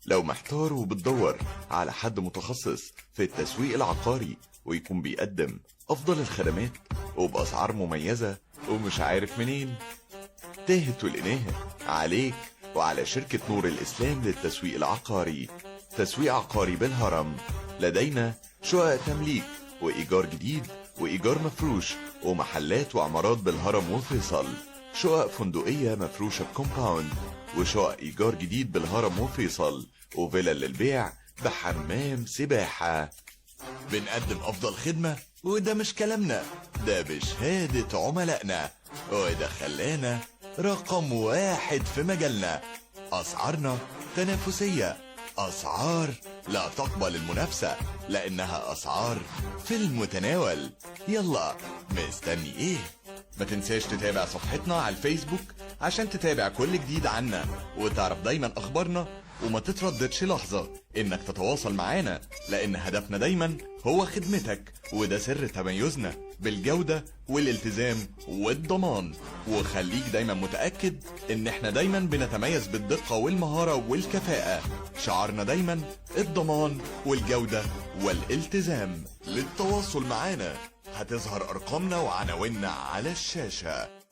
لو محتار وبتدور على حد متخصص في التسويق العقاري ويكون بيقدم أفضل الخدمات وبأسعار مميزة ومش عارف منين، تاهت ولقيناها عليك وعلى شركة نور الإسلام للتسويق العقاري. تسويق عقاري بالهرم، لدينا شقق تمليك وإيجار جديد وإيجار مفروش ومحلات وعمارات بالهرم وفيصل، شقق فندقية مفروشة بكومباوند وشقق إيجار جديد بالهرم وفيصل وفيلا للبيع بحمام سباحة. بنقدم أفضل خدمة، وده مش كلامنا، ده بشهادة عملائنا، وده خلانا رقم 1 في مجالنا. أسعارنا تنافسية، أسعار لا تقبل المنافسة لأنها أسعار في المتناول. يلا مستني إيه؟ ما تنساش تتابع صفحتنا على الفيسبوك عشان تتابع كل جديد عنا وتعرف دايما أخبارنا، وما تترددش لحظة إنك تتواصل معانا، لأن هدفنا دايما هو خدمتك، وده سر تميزنا بالجودة والالتزام والضمان. وخليك دايما متأكد إن احنا دايما بنتميز بالدقة والمهارة والكفاءة، شعارنا دايما الضمان والجودة والالتزام. للتواصل معانا هتظهر أرقامنا وعناويننا على الشاشة.